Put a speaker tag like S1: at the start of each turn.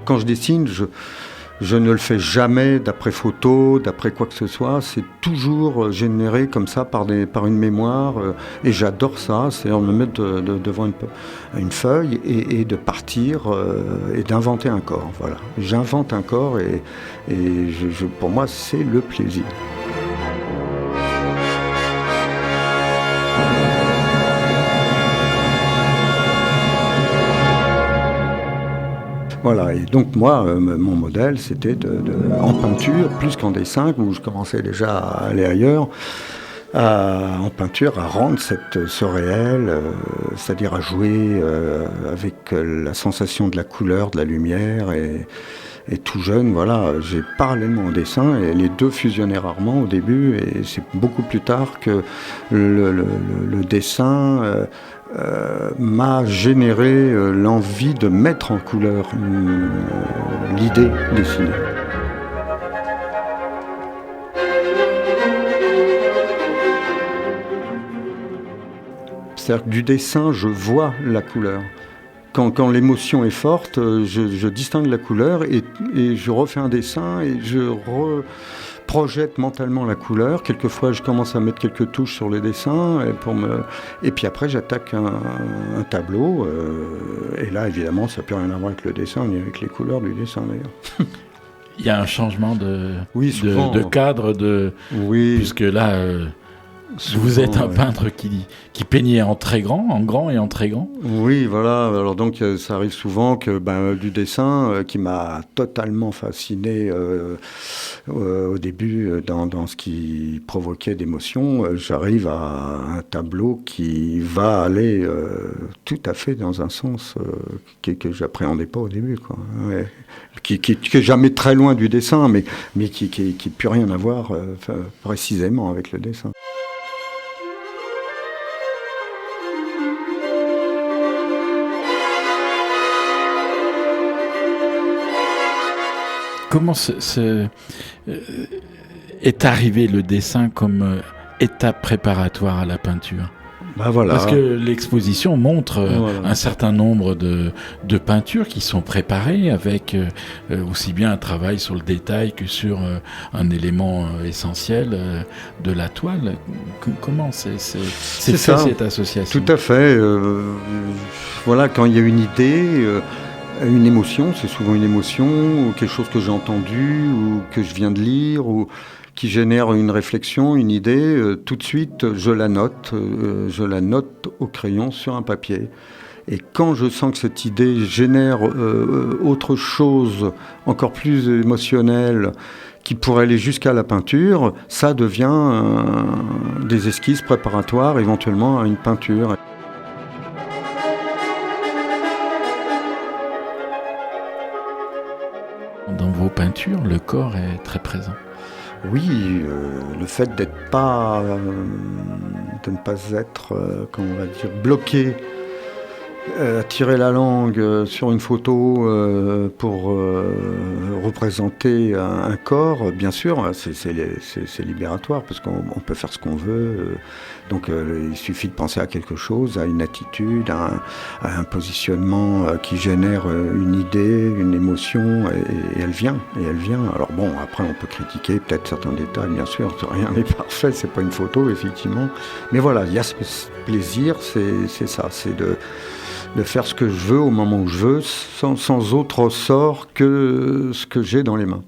S1: quand je dessine, je ne le fais jamais d'après photo, d'après quoi que ce soit. C'est toujours généré comme ça par une mémoire. Et j'adore ça. C'est-à-dire me mettre devant une feuille et de partir et d'inventer un corps. Voilà. J'invente un corps et pour moi, c'est le plaisir. Voilà, et donc moi, mon modèle, c'était en peinture, plus qu'en dessin, où je commençais déjà à aller ailleurs, en peinture, à rendre ce réel, c'est-à-dire à jouer avec la sensation de la couleur, de la lumière, et tout jeune, voilà, j'ai parallèlement au dessin, et les deux fusionnaient rarement au début, et c'est beaucoup plus tard que le dessin m'a généré l'envie de mettre en couleur l'idée dessinée. C'est-à-dire que du dessin, je vois la couleur. Quand l'émotion est forte, je distingue la couleur et je refais un dessin et je projette mentalement la couleur. Quelquefois, je commence à mettre quelques touches sur les dessins et puis après, j'attaque un tableau. Et là, évidemment, ça n'a plus rien à voir avec le dessin, ni avec les couleurs du dessin, d'ailleurs.
S2: Il y a un changement de cadre,
S1: puisque
S2: là... Vous êtes un peintre qui peignait en grand et en très grand.
S1: Oui, voilà. Alors donc ça arrive souvent que du dessin qui m'a totalement fasciné au début dans ce qui provoquait d'émotions, j'arrive à un tableau qui va aller tout à fait dans un sens que j'appréhendais pas au début, quoi. Ouais. Qui est jamais très loin du dessin, mais qui plus rien à voir précisément avec le dessin.
S2: Comment est arrivé le dessin comme étape préparatoire à la peinture ?
S1: Voilà.
S2: Parce que l'exposition montre un certain nombre de peintures qui sont préparées avec aussi bien un travail sur le détail que sur un élément essentiel de la toile. Comment c'est ça, cette association ?
S1: Tout à fait. Voilà, quand il y a une idée... une émotion, c'est souvent une émotion, ou quelque chose que j'ai entendu, ou que je viens de lire, ou qui génère une réflexion, une idée, tout de suite, je la note au crayon sur un papier. Et quand je sens que cette idée génère autre chose, encore plus émotionnelle, qui pourrait aller jusqu'à la peinture, ça devient des esquisses préparatoires, éventuellement, à une peinture.
S2: Dans vos peintures, le corps est très présent.
S1: Oui, le fait de ne pas être, comment on va dire, bloqué, tirer la langue sur une photo pour représenter un corps, bien sûr, c'est libératoire parce qu'on peut faire ce qu'on veut. Donc il suffit de penser à quelque chose, à une attitude, à un positionnement qui génère une idée, une émotion, et elle vient. Alors bon, après on peut critiquer peut-être certains détails, bien sûr, rien n'est parfait, c'est pas une photo, effectivement. Mais voilà, il y a ce plaisir, c'est ça, c'est de faire ce que je veux au moment où je veux, sans autre ressort que ce que j'ai dans les mains.